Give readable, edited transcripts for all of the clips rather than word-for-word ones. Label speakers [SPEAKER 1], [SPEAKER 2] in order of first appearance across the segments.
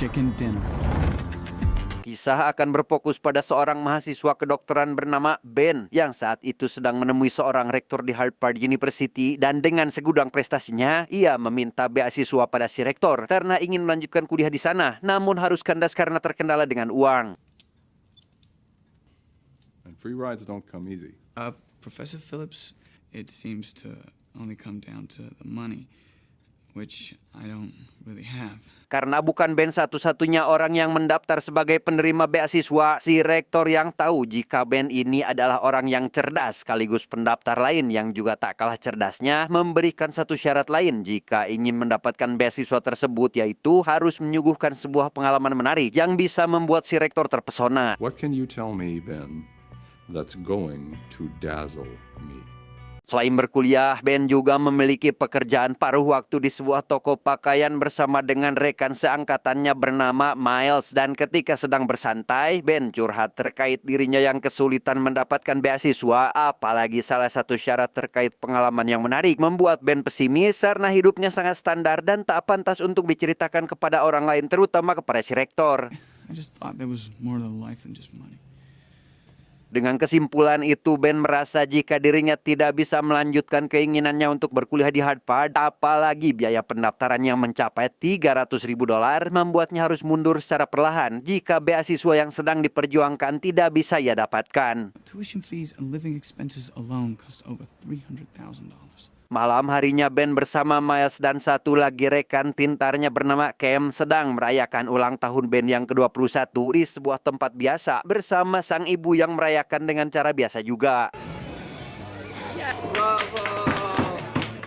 [SPEAKER 1] chicken dinner.
[SPEAKER 2] Kisah akan berfokus pada seorang mahasiswa kedokteran bernama Ben yang saat itu sedang menemui seorang rektor di Harvard University, dan dengan segudang prestasinya, ia meminta beasiswa pada si rektor karena ingin melanjutkan kuliah di sana, namun harus kandas karena terkendala dengan uang.
[SPEAKER 3] And free rides don't come easy.
[SPEAKER 1] Professor Phillips, it seems to only come down to the money, which I don't really have.
[SPEAKER 2] Karena bukan Ben satu-satunya orang yang mendaftar sebagai penerima beasiswa, si rektor yang tahu jika Ben ini adalah orang yang cerdas sekaligus pendaftar lain yang juga tak kalah cerdasnya memberikan satu syarat lain jika ingin mendapatkan beasiswa tersebut, yaitu harus menyuguhkan sebuah pengalaman menarik yang bisa membuat si rektor terpesona.
[SPEAKER 3] What can you tell me, Ben, that's going to dazzle me?
[SPEAKER 2] Selain berkuliah, Ben juga memiliki pekerjaan paruh waktu di sebuah toko pakaian bersama dengan rekan seangkatannya bernama Miles. Dan ketika sedang bersantai, Ben curhat terkait dirinya yang kesulitan mendapatkan beasiswa. Apalagi salah satu syarat terkait pengalaman yang menarik membuat Ben pesimis karena hidupnya sangat standar dan tak pantas untuk diceritakan kepada orang lain, terutama kepada si rektor.
[SPEAKER 1] I just thought there was more to life than just money.
[SPEAKER 2] Dengan kesimpulan itu, Ben merasa jika dirinya tidak bisa melanjutkan keinginannya untuk berkuliah di Harvard, apalagi biaya pendaftaran yang mencapai $300.000 membuatnya harus mundur secara perlahan jika beasiswa yang sedang diperjuangkan tidak bisa ia dapatkan.
[SPEAKER 1] Tuition fees and living expenses alone cost over $300,000.
[SPEAKER 2] Malam harinya, Ben bersama Miles dan satu lagi rekan pintarnya bernama Cam sedang merayakan ulang tahun Ben yang ke-21 di sebuah tempat biasa bersama sang ibu yang merayakan dengan cara biasa juga.
[SPEAKER 4] Bravo!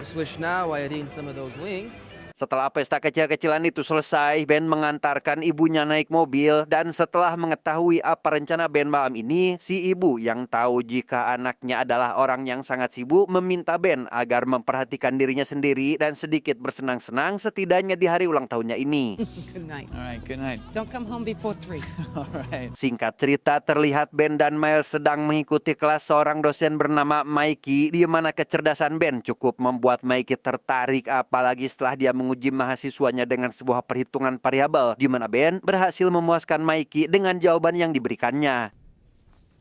[SPEAKER 4] Just wish now I had eaten some of those wings.
[SPEAKER 2] Setelah pesta kecil-kecilan itu selesai, Ben mengantarkan ibunya naik mobil, dan setelah mengetahui apa rencana Ben malam ini, si ibu yang tahu jika anaknya adalah orang yang sangat sibuk meminta Ben agar memperhatikan dirinya sendiri dan sedikit bersenang-senang setidaknya di hari ulang tahunnya ini.
[SPEAKER 5] Good night.
[SPEAKER 1] All right, good night.
[SPEAKER 5] Don't come home before 3.
[SPEAKER 1] All right.
[SPEAKER 2] Singkat cerita, terlihat Ben dan Miles sedang mengikuti kelas seorang dosen bernama Mikey, di mana kecerdasan Ben cukup membuat Mikey tertarik, apalagi setelah dia menguji mahasiswanya dengan sebuah perhitungan variabel, di mana Ben berhasil memuaskan Mikey dengan jawaban yang diberikannya.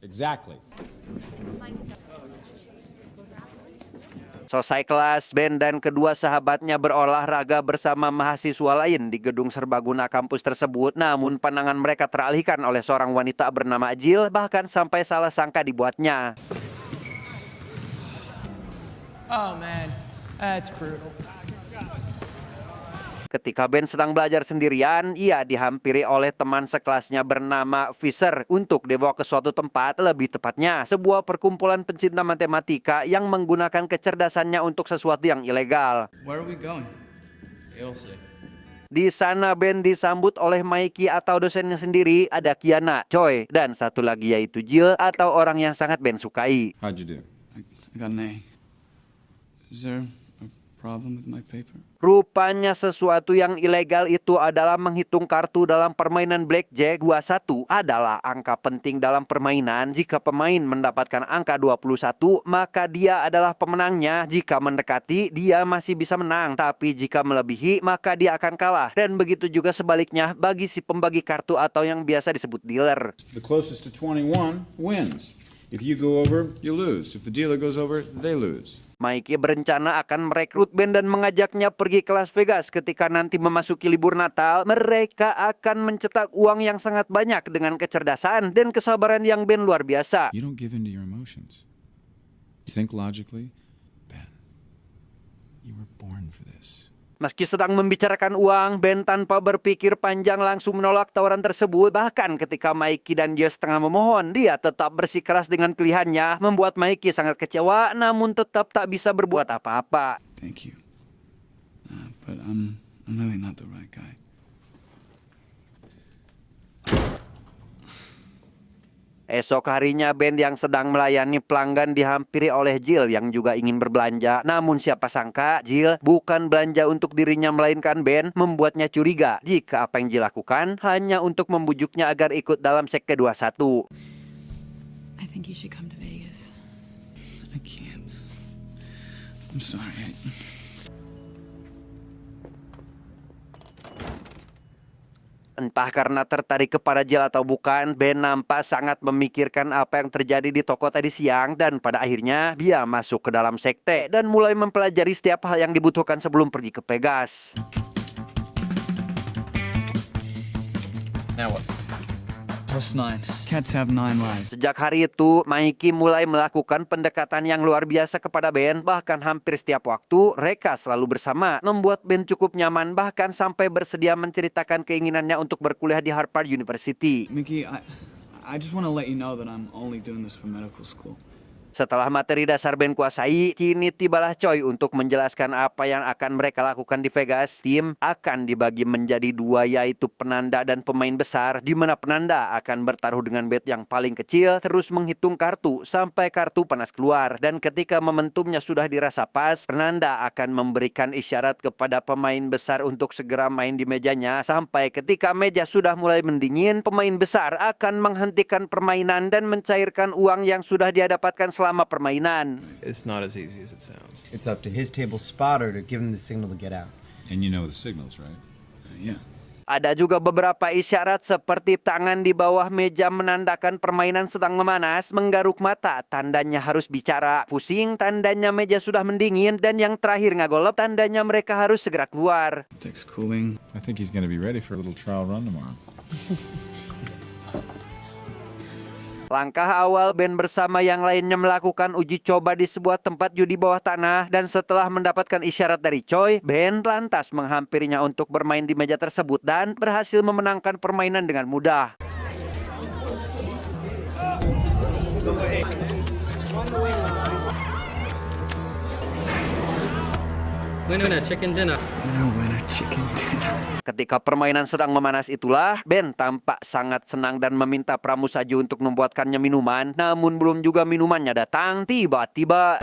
[SPEAKER 6] Exactly.
[SPEAKER 2] Selesai kelas, Ben dan kedua sahabatnya berolahraga bersama mahasiswa lain di gedung serbaguna kampus tersebut. Namun pandangan mereka teralihkan oleh seorang wanita bernama Jill, bahkan sampai salah sangka dibuatnya.
[SPEAKER 1] Oh man, that's brutal.
[SPEAKER 2] Ketika Ben sedang belajar sendirian, ia dihampiri oleh teman sekelasnya bernama Fisher untuk dibawa ke suatu tempat, lebih tepatnya sebuah perkumpulan pencinta matematika yang menggunakan kecerdasannya untuk sesuatu yang ilegal.
[SPEAKER 1] Where are we going?
[SPEAKER 4] You'll see.
[SPEAKER 2] Di sana Ben disambut oleh Mikey atau dosennya sendiri, ada Kiana, Choi, dan satu lagi yaitu Jill atau orang yang sangat Ben sukai.
[SPEAKER 3] How'd you do?
[SPEAKER 1] I got an A. Is there a problem with my paper?
[SPEAKER 2] Rupanya sesuatu yang ilegal itu adalah menghitung kartu dalam permainan blackjack. 21 adalah angka penting dalam permainan. Jika pemain mendapatkan angka 21, maka dia adalah pemenangnya. Jika mendekati, dia masih bisa menang. Tapi jika melebihi, maka dia akan kalah. Dan begitu juga sebaliknya bagi si pembagi kartu atau yang biasa disebut dealer.
[SPEAKER 6] The closest to 21 wins. If you go over, you lose. If the dealer goes over, they lose.
[SPEAKER 2] Mikey berencana akan merekrut Ben dan mengajaknya pergi ke Las Vegas. Ketika nanti memasuki libur Natal, mereka akan mencetak uang yang sangat banyak dengan kecerdasan dan kesabaran yang Ben luar biasa.
[SPEAKER 6] You don't give in to your emotions. You think logically. Ben, you were born for this.
[SPEAKER 2] Meski sedang membicarakan uang, Ben tanpa berpikir panjang langsung menolak tawaran tersebut. Bahkan ketika Mikey dan Jess tengah memohon, dia tetap bersikeras dengan pilihannya, membuat Mikey sangat kecewa, namun tetap tak bisa berbuat apa-apa.
[SPEAKER 1] Thank you. But I'm really not the right guy.
[SPEAKER 2] Esok harinya Ben yang sedang melayani pelanggan dihampiri oleh Jill yang juga ingin berbelanja. Namun siapa sangka Jill bukan belanja untuk dirinya melainkan Ben, membuatnya curiga jika apa yang Jill lakukan hanya untuk membujuknya agar ikut dalam sek ke-21.
[SPEAKER 5] I think you should come to Vegas.
[SPEAKER 1] I can't. I'm sorry.
[SPEAKER 2] Entah karena tertarik kepada Jill atau bukan, Ben nampak sangat memikirkan apa yang terjadi di toko tadi siang dan pada akhirnya dia masuk ke dalam sekte dan mulai mempelajari setiap hal yang dibutuhkan sebelum pergi ke Pegas.
[SPEAKER 4] Now what?
[SPEAKER 1] +9. Cats have 9 lives.
[SPEAKER 2] Sejak hari itu, Mikey mulai melakukan pendekatan yang luar biasa kepada Ben. Bahkan hampir setiap waktu, mereka selalu bersama. Membuat Ben cukup nyaman, bahkan sampai bersedia menceritakan keinginannya untuk berkuliah di Harvard University.
[SPEAKER 1] Mickey, I just want to let you know that I'm only doing this for medical school.
[SPEAKER 2] Setelah materi dasar Ben kuasai, kini tibalah Choi untuk menjelaskan apa yang akan mereka lakukan di Vegas. Tim akan dibagi menjadi dua, yaitu penanda dan pemain besar, di mana penanda akan bertaruh dengan bet yang paling kecil, terus menghitung kartu sampai kartu panas keluar. Dan ketika momentumnya sudah dirasa pas, penanda akan memberikan isyarat kepada pemain besar untuk segera main di mejanya. Sampai ketika meja sudah mulai mendingin, pemain besar akan menghentikan permainan dan mencairkan uang yang sudah dia dapatkan selama permainan.
[SPEAKER 4] It's not as easy as it sounds.
[SPEAKER 7] It's up to his table spotter to give him the signal to get out.
[SPEAKER 6] And you know the signals, right?
[SPEAKER 1] Yeah.
[SPEAKER 2] Ada juga beberapa isyarat seperti tangan di bawah meja menandakan permainan sedang memanas, menggaruk mata, tandanya harus bicara, pusing, tandanya meja sudah mendingin, dan yang terakhir ngagolep, tandanya mereka harus segera keluar.
[SPEAKER 1] Takes cooling.
[SPEAKER 6] I think he's going to be ready for a little trial run tomorrow.
[SPEAKER 2] Langkah awal Ben bersama yang lainnya melakukan uji coba di sebuah tempat judi bawah tanah dan setelah mendapatkan isyarat dari Choi, Ben lantas menghampirinya untuk bermain di meja tersebut dan berhasil memenangkan permainan dengan mudah.
[SPEAKER 4] Winner, chicken dinner.
[SPEAKER 1] Winner, chicken dinner.
[SPEAKER 2] Ketika permainan sedang memanas itulah, Ben tampak sangat senang dan meminta pramusaji untuk membuatkannya minuman. Namun belum juga minumannya datang, tiba-tiba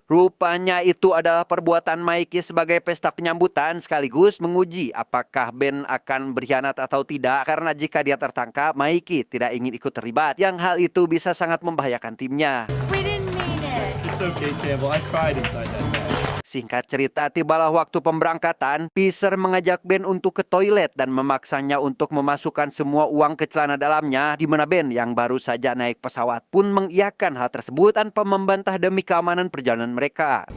[SPEAKER 2] rupanya itu adalah perbuatan Mikey sebagai pesta penyambutan sekaligus menguji apakah Ben akan berkhianat atau tidak. Karena jika dia tertangkap, Mikey tidak ingin ikut terlibat, yang hal itu bisa sangat membahayakan timnya.
[SPEAKER 8] We didn't mean it.
[SPEAKER 7] It's okay, Campbell. I cried inside that bag.
[SPEAKER 2] Singkat cerita, tibalah waktu pemberangkatan. Peacer mengajak Ben untuk ke toilet dan memaksanya untuk memasukkan semua uang ke celana dalamnya, di mana Ben yang baru saja naik pesawat pun mengiyakan hal tersebut tanpa membantah demi keamanan perjalanan mereka.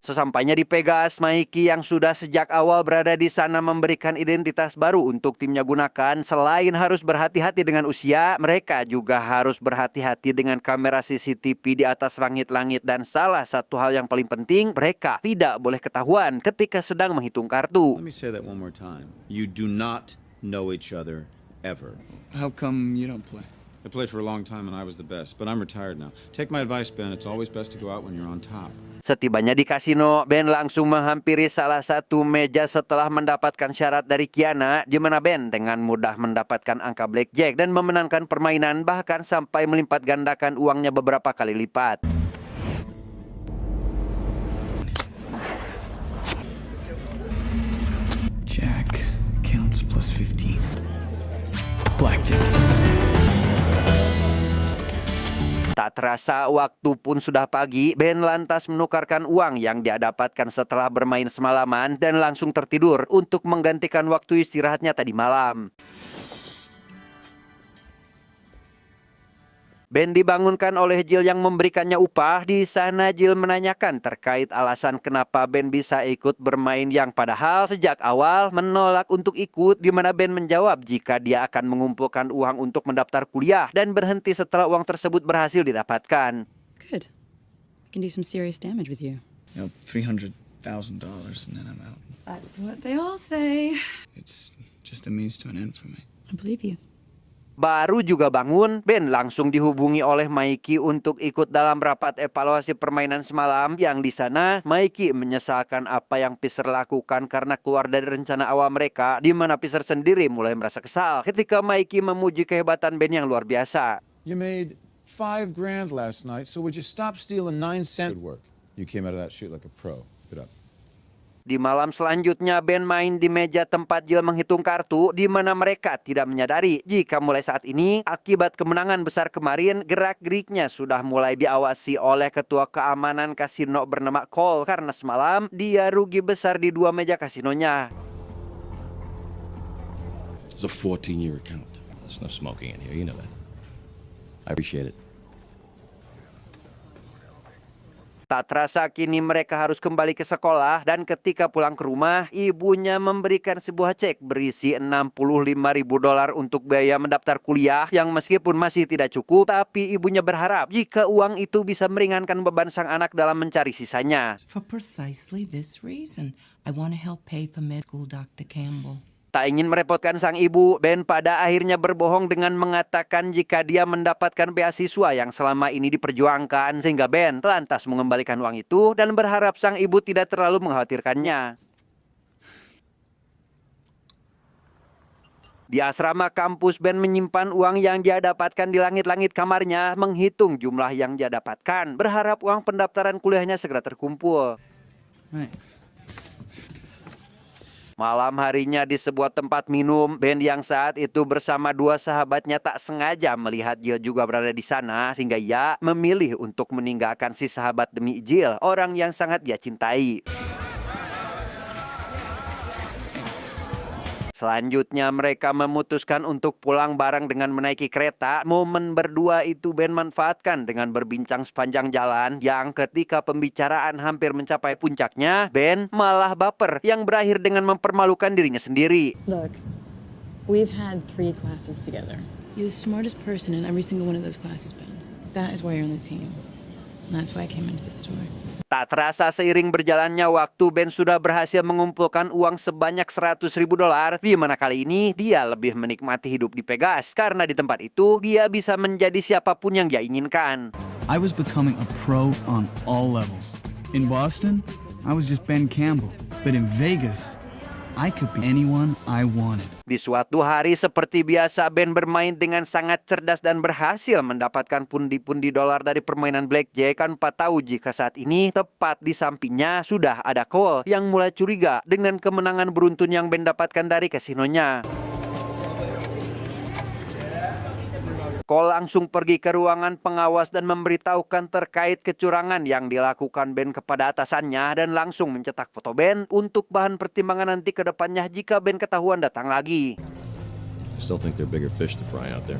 [SPEAKER 2] Sesampainya di Pegas, Mikey yang sudah sejak awal berada di sana memberikan identitas baru untuk timnya gunakan. Selain harus berhati-hati dengan usia, mereka juga harus berhati-hati dengan kamera CCTV di atas langit-langit. Dan salah satu hal yang paling penting, mereka tidak boleh ketahuan ketika sedang menghitung kartu.
[SPEAKER 9] Let me say that one more time. You do not know each other ever.
[SPEAKER 1] How come you don't play?
[SPEAKER 6] I played for a long time and I was the best, but I'm retired now. Take my advice, Ben. It's always best to go out when you're on top.
[SPEAKER 2] Setibanya di kasino, Ben langsung menghampiri salah satu meja setelah mendapatkan syarat dari Kiana, di mana Ben dengan mudah mendapatkan angka blackjack dan memenangkan permainan, bahkan sampai melipat gandakan uangnya beberapa kali lipat.
[SPEAKER 1] Jack counts +15. Blackjack.
[SPEAKER 2] Tak terasa waktu pun sudah pagi, Ben lantas menukarkan uang yang dia dapatkan setelah bermain semalaman dan langsung tertidur untuk menggantikan waktu istirahatnya tadi malam. Ben dibangunkan oleh Jill yang memberikannya upah. Di sana Jill menanyakan terkait alasan kenapa Ben bisa ikut bermain yang padahal sejak awal menolak untuk ikut, di mana Ben menjawab jika dia akan mengumpulkan uang untuk mendaftar kuliah dan berhenti setelah uang tersebut berhasil didapatkan.
[SPEAKER 5] Good. I can do some serious damage with you.
[SPEAKER 1] You know, $300,000 and then I'm out.
[SPEAKER 5] That's what they all say.
[SPEAKER 1] It's just a means to an end for me.
[SPEAKER 5] I believe you.
[SPEAKER 2] Baru juga bangun, Ben langsung dihubungi oleh Mikey untuk ikut dalam rapat evaluasi permainan semalam, yang di sana Mikey menyesalkan apa yang Peacer lakukan karena keluar dari rencana awal mereka, di mana Peacer sendiri mulai merasa kesal ketika Mikey memuji kehebatan Ben yang luar biasa.
[SPEAKER 6] You made $5 grand last night, so would you stop stealing 9 cents? Good work. You came out of that shoot like a pro. Good up.
[SPEAKER 2] Di malam selanjutnya, Ben main di meja tempat Jill menghitung kartu, di mana mereka tidak menyadari jika mulai saat ini, akibat kemenangan besar kemarin, gerak-geriknya sudah mulai diawasi oleh ketua keamanan kasino bernama Cole karena semalam dia rugi besar di 2 meja kasinonya.
[SPEAKER 8] It's a 14-year account.
[SPEAKER 9] There's no smoking in here, you know that. I appreciate it.
[SPEAKER 2] Tak terasa kini mereka harus kembali ke sekolah dan ketika pulang ke rumah, ibunya memberikan sebuah cek berisi $65.000 untuk biaya mendaftar kuliah yang meskipun masih tidak cukup, tapi ibunya berharap jika uang itu bisa meringankan beban sang anak dalam mencari sisanya.
[SPEAKER 10] For precisely this reason, I want to help pay for med school, Dr. Campbell.
[SPEAKER 2] Tak ingin merepotkan sang ibu, Ben pada akhirnya berbohong dengan mengatakan jika dia mendapatkan beasiswa yang selama ini diperjuangkan, sehingga Ben lantas mengembalikan uang itu dan berharap sang ibu tidak terlalu mengkhawatirkannya. Di asrama kampus, Ben menyimpan uang yang dia dapatkan di langit-langit kamarnya, menghitung jumlah yang dia dapatkan, berharap uang pendaftaran kuliahnya segera terkumpul. Malam harinya di sebuah tempat minum, Ben yang saat itu bersama 2 sahabatnya tak sengaja melihat Jill juga berada di sana, sehingga ia memilih untuk meninggalkan si sahabat demi Jill, orang yang sangat dia cintai. Selanjutnya mereka memutuskan untuk pulang bareng dengan menaiki kereta. Momen berdua itu Ben manfaatkan dengan berbincang sepanjang jalan yang ketika pembicaraan hampir mencapai puncaknya, Ben malah baper yang berakhir dengan mempermalukan dirinya sendiri.
[SPEAKER 5] Look, we've had 3 classes together. You're the smartest person in every single one of those classes, Ben. That is why you're on the team. And that's why I came into the store.
[SPEAKER 2] Tak terasa seiring berjalannya waktu, Ben sudah berhasil mengumpulkan uang sebanyak $100.000, di mana kali ini dia lebih menikmati hidup di Pegas karena di tempat itu dia bisa menjadi siapapun yang dia inginkan.
[SPEAKER 1] I was becoming a pro on all levels. In Boston, I was just Ben Campbell. But in Vegas, I could be anyone I wanted.
[SPEAKER 2] Di suatu hari seperti biasa, Ben bermain dengan sangat cerdas dan berhasil mendapatkan pundi-pundi dolar dari permainan blackjack. Tanpa tahu jika saat ini tepat di sampingnya sudah ada Cole yang mulai curiga dengan kemenangan beruntun yang Ben dapatkan dari kasinonya. Cole langsung pergi ke ruangan pengawas dan memberitahukan terkait kecurangan yang dilakukan Ben kepada atasannya dan langsung mencetak foto Ben untuk bahan pertimbangan nanti ke depannya jika Ben ketahuan datang lagi.
[SPEAKER 8] Still think there are bigger fish to fry out there.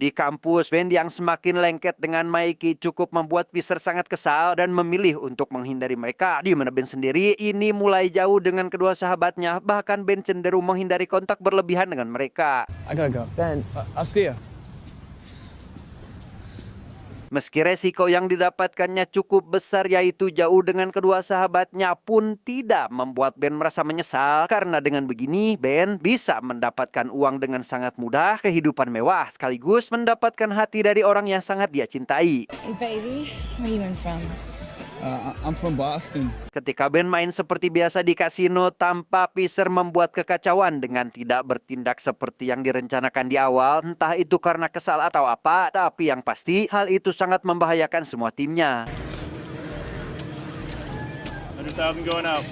[SPEAKER 2] Di kampus, Ben yang semakin lengket dengan Mikey cukup membuat Fisher sangat kesal dan memilih untuk menghindari mereka. Di mana Ben sendiri ini mulai jauh dengan kedua sahabatnya, bahkan Ben cenderung menghindari kontak berlebihan dengan mereka.
[SPEAKER 7] I gotta go. Ben, I'll see ya.
[SPEAKER 2] Meski resiko yang didapatkannya cukup besar, yaitu jauh dengan kedua sahabatnya, pun tidak membuat Ben merasa menyesal. Karena dengan begini, Ben bisa mendapatkan uang dengan sangat mudah, kehidupan mewah, sekaligus mendapatkan hati dari orang yang sangat dia cintai.
[SPEAKER 5] Hey, baby, where you in from?
[SPEAKER 1] I'm from Boston.
[SPEAKER 2] Ketika Ben main seperti biasa di kasino, tanpa Fisher membuat kekacauan dengan tidak bertindak seperti yang direncanakan di awal. Entah itu karena kesal atau apa, tapi yang pasti hal itu sangat membahayakan semua timnya.
[SPEAKER 7] 100,000 going out.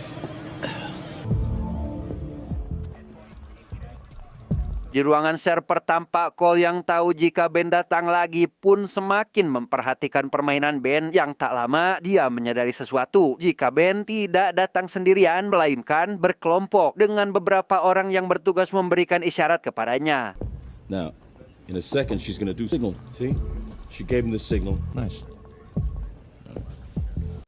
[SPEAKER 2] Di ruangan server tampak Cole yang tahu jika Ben datang lagi pun semakin memperhatikan permainan Ben. Yang tak lama dia menyadari sesuatu jika Ben tidak datang sendirian melainkan berkelompok dengan beberapa orang yang bertugas memberikan isyarat kepadanya.
[SPEAKER 8] Now, in a second, she's gonna do signal. See? She gave him the signal. Nice.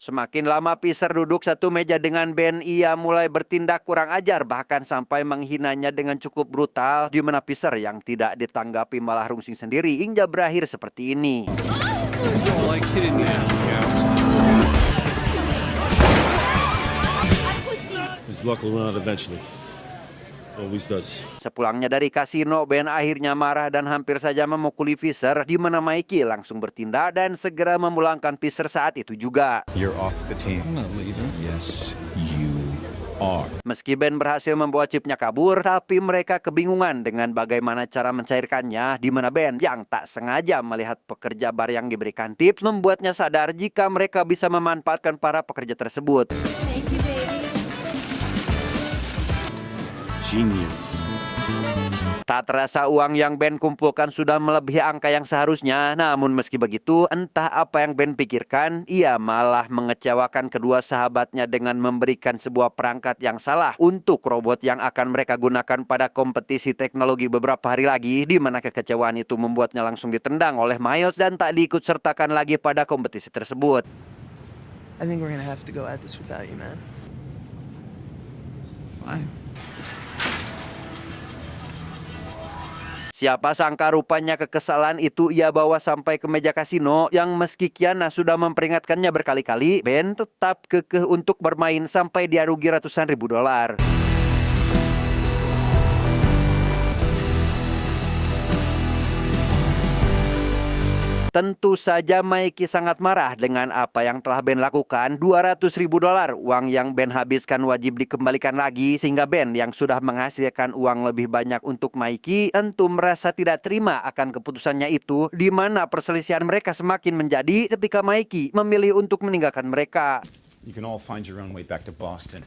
[SPEAKER 2] Semakin lama Fisher duduk satu meja dengan Ben, ia mulai bertindak kurang ajar, bahkan sampai menghinanya dengan cukup brutal, di mana Fisher yang tidak ditanggapi malah rungsing sendiri hingga berakhir seperti ini.
[SPEAKER 8] His luck will run out eventually. Always does.
[SPEAKER 2] Sepulangnya dari kasino, Ben akhirnya marah dan hampir saja memukuli Fisher, di mana Mikey langsung bertindak dan segera memulangkan Fisher saat itu juga.
[SPEAKER 6] You're off the team. I'm not leaving. Yes, you
[SPEAKER 8] are.
[SPEAKER 2] Meski Ben berhasil membawa chipnya kabur, tapi mereka kebingungan dengan bagaimana cara mencairkannya, di mana Ben yang tak sengaja melihat pekerja bar yang diberikan tips membuatnya sadar jika mereka bisa memanfaatkan para pekerja tersebut.
[SPEAKER 8] Genius.
[SPEAKER 2] Tak terasa uang yang Ben kumpulkan sudah melebihi angka yang seharusnya. Namun meski begitu, entah apa yang Ben pikirkan, ia malah mengecewakan kedua sahabatnya dengan memberikan sebuah perangkat yang salah untuk robot yang akan mereka gunakan pada kompetisi teknologi beberapa hari lagi, di mana kekecewaan itu membuatnya langsung ditendang oleh Miles dan tak diikut sertakan lagi pada kompetisi tersebut.
[SPEAKER 4] I think we're gonna have to go at this without you, man.
[SPEAKER 1] Fine.
[SPEAKER 2] Siapa sangka rupanya kekesalan itu ia bawa sampai ke meja kasino yang meski Kiana sudah memperingatkannya berkali-kali, Ben tetap kekeh untuk bermain sampai dia rugi ratusan ribu dolar. Tentu saja Mikey sangat marah dengan apa yang telah Ben lakukan. 200 ribu dolar uang yang Ben habiskan wajib dikembalikan lagi, sehingga Ben yang sudah menghasilkan uang lebih banyak untuk Mikey tentu merasa tidak terima akan keputusannya itu, di mana perselisihan mereka semakin menjadi ketika Mikey memilih untuk meninggalkan mereka.
[SPEAKER 6] You can all find your own way back to Boston.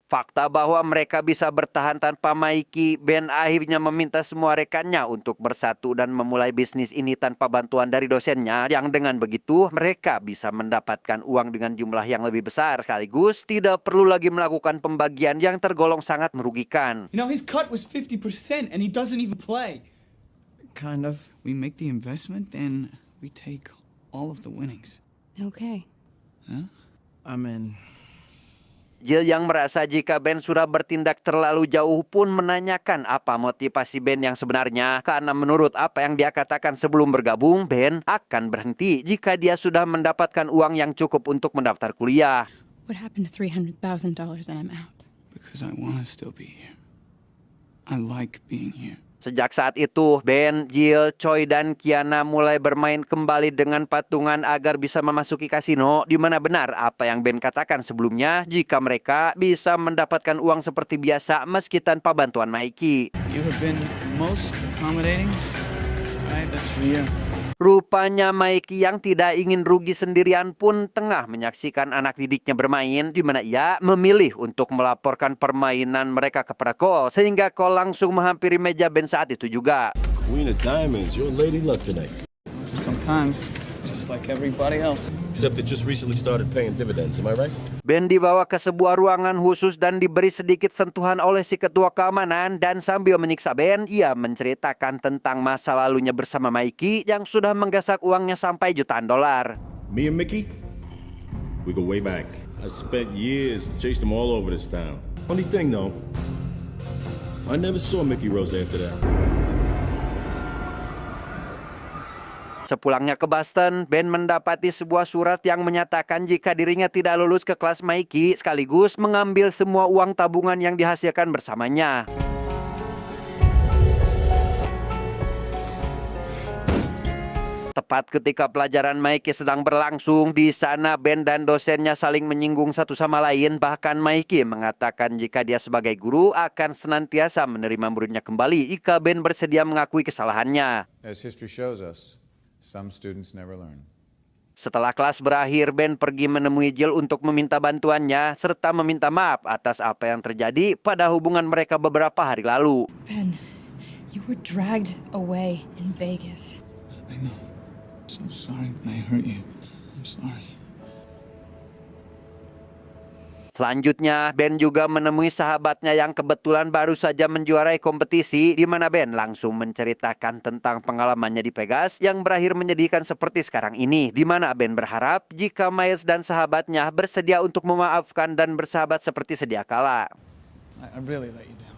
[SPEAKER 2] Fakta bahwa mereka bisa bertahan tanpa Mikey, Ben akhirnya meminta semua rekannya untuk bersatu dan memulai bisnis ini tanpa bantuan dari dosennya, yang dengan begitu mereka bisa mendapatkan uang dengan jumlah yang lebih besar sekaligus tidak perlu lagi melakukan pembagian yang tergolong sangat merugikan.
[SPEAKER 1] You know, his cut was 50% and he doesn't even play.
[SPEAKER 4] Kind of.
[SPEAKER 1] We make the investment, then we take all of the winnings.
[SPEAKER 5] Okay.
[SPEAKER 1] Huh?
[SPEAKER 4] I'm in.
[SPEAKER 2] Jill yang merasa jika Ben sudah bertindak terlalu jauh pun menanyakan apa motivasi Ben yang sebenarnya, karena menurut apa yang dia katakan sebelum bergabung, Ben akan berhenti jika dia sudah mendapatkan uang yang cukup untuk mendaftar kuliah.
[SPEAKER 5] What happened to $300,000 and I'm out?
[SPEAKER 1] Because I want to still be here. I like being here.
[SPEAKER 2] Sejak saat itu, Ben, Jill, Choi, dan Kiana mulai bermain kembali dengan patungan agar bisa memasuki kasino, di mana benar apa yang Ben katakan sebelumnya jika mereka bisa mendapatkan uang seperti biasa meski tanpa bantuan Mikey.
[SPEAKER 1] You have been most accommodating. Right, that's for you.
[SPEAKER 2] Rupanya Mikey yang tidak ingin rugi sendirian pun tengah menyaksikan anak didiknya bermain, di mana ia memilih untuk melaporkan permainan mereka kepada Cole, sehingga Cole langsung menghampiri meja Ben saat itu juga.
[SPEAKER 8] Queen of Diamonds, your lady luck tonight.
[SPEAKER 1] Sometimes, just like everybody else.
[SPEAKER 8] Except it just recently started paying dividends, am I right?
[SPEAKER 2] Ben dibawa ke sebuah ruangan khusus dan diberi sedikit sentuhan oleh si ketua keamanan, dan sambil menyiksa Ben, ia menceritakan tentang masa lalunya bersama Mikey yang sudah menggasak uangnya sampai jutaan dolar.
[SPEAKER 8] Me and Mickey, we go way back. I spent years chasing them all over this town. Funny thing though, I never saw Mickey Rose after that.
[SPEAKER 2] Sepulangnya ke Boston, Ben mendapati sebuah surat yang menyatakan jika dirinya tidak lulus ke kelas Mikey, sekaligus mengambil semua uang tabungan yang dihasilkan bersamanya. Tepat ketika pelajaran Mikey sedang berlangsung, di sana Ben dan dosennya saling menyinggung satu sama lain. Bahkan Mikey mengatakan jika dia sebagai guru akan senantiasa menerima muridnya kembali jika Ben bersedia mengakui kesalahannya.
[SPEAKER 6] As history shows us, some students never learn.
[SPEAKER 2] Setelah kelas berakhir, Ben pergi menemui Jill untuk meminta bantuannya serta meminta maaf atas apa yang terjadi pada hubungan mereka beberapa hari lalu.
[SPEAKER 5] Ben, you were dragged away in Vegas.
[SPEAKER 1] I know. So sorry that I hurt you. I'm sorry.
[SPEAKER 2] Selanjutnya, Ben juga menemui sahabatnya yang kebetulan baru saja menjuarai kompetisi, di mana Ben langsung menceritakan tentang pengalamannya di Vegas yang berakhir menyedihkan seperti sekarang ini, di mana Ben berharap jika Miles dan sahabatnya bersedia untuk memaafkan dan bersahabat seperti sedia kala.
[SPEAKER 1] I really let you down.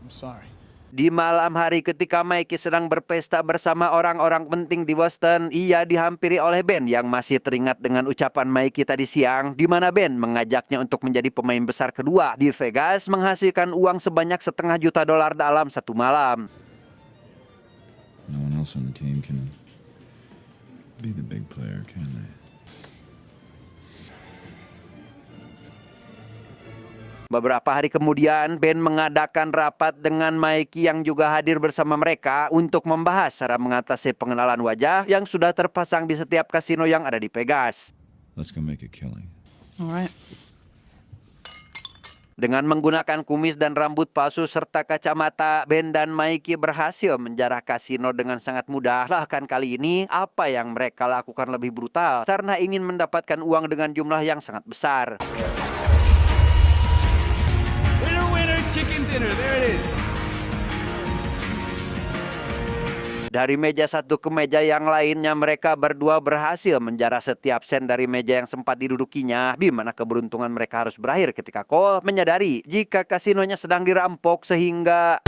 [SPEAKER 1] I'm sorry.
[SPEAKER 2] Di malam hari ketika Mikey sedang berpesta bersama orang-orang penting di Boston, ia dihampiri oleh Ben yang masih teringat dengan ucapan Mikey tadi siang, di mana Ben mengajaknya untuk menjadi pemain besar kedua di Vegas, menghasilkan uang sebanyak $500,000 dalam satu malam.
[SPEAKER 6] No one else on the team can be the big player, can they?
[SPEAKER 2] Beberapa hari kemudian, Ben mengadakan rapat dengan Mikey yang juga hadir bersama mereka untuk membahas cara mengatasi pengenalan wajah yang sudah terpasang di setiap kasino yang ada di Vegas.
[SPEAKER 6] Let's go make a killing.
[SPEAKER 5] All right.
[SPEAKER 2] Dengan menggunakan kumis dan rambut palsu serta kacamata, Ben dan Mikey berhasil menjarah kasino dengan sangat mudah. Bahkan kali ini, apa yang mereka lakukan lebih brutal karena ingin mendapatkan uang dengan jumlah yang sangat besar.
[SPEAKER 1] Winner, winner, chicken dinner. There it is.
[SPEAKER 2] Dari meja satu ke meja yang lainnya, mereka berdua berhasil menjarah setiap sen dari meja yang sempat didudukinya, di mana keberuntungan mereka harus berakhir ketika Cole menyadari jika kasinonya sedang dirampok sehingga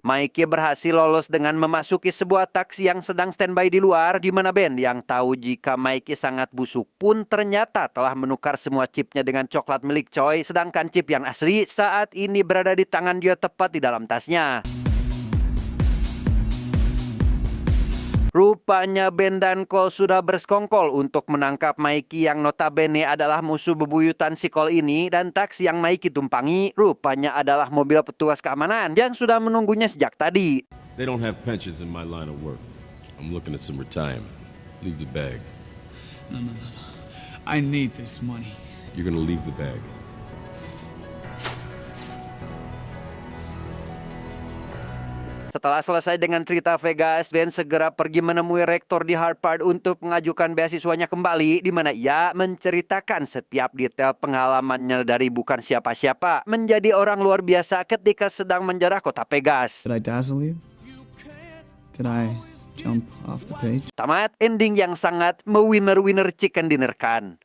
[SPEAKER 2] Mikey berhasil lolos dengan memasuki sebuah taksi yang sedang standby di luar, di mana Ben yang tahu jika Mikey sangat busuk pun ternyata telah menukar semua chipnya dengan coklat milik Choi, sedangkan chip yang asli saat ini berada di tangan dia tepat di dalam tasnya. Rupanya Ben dan Cole sudah bersekongkol untuk menangkap Mikey yang notabene adalah musuh bebuyutan si Cole ini, dan taksi yang Mikey tumpangi rupanya adalah mobil petugas keamanan yang sudah menunggunya sejak tadi.
[SPEAKER 8] They don't have pensions in my line of work. I'm looking at some retirement. Leave the bag.
[SPEAKER 1] No. I need this money.
[SPEAKER 8] You're gonna leave the bag.
[SPEAKER 2] Setelah selesai dengan cerita Vegas, Ben segera pergi menemui rektor di Harvard untuk mengajukan beasiswanya kembali, di mana ia menceritakan setiap detail pengalamannya dari bukan siapa-siapa menjadi orang luar biasa ketika sedang menjarah kota Vegas.
[SPEAKER 1] Did I dazzle you? Did I jump off the page?
[SPEAKER 2] Tamat ending yang sangat me-winner-winner chicken dinner kan.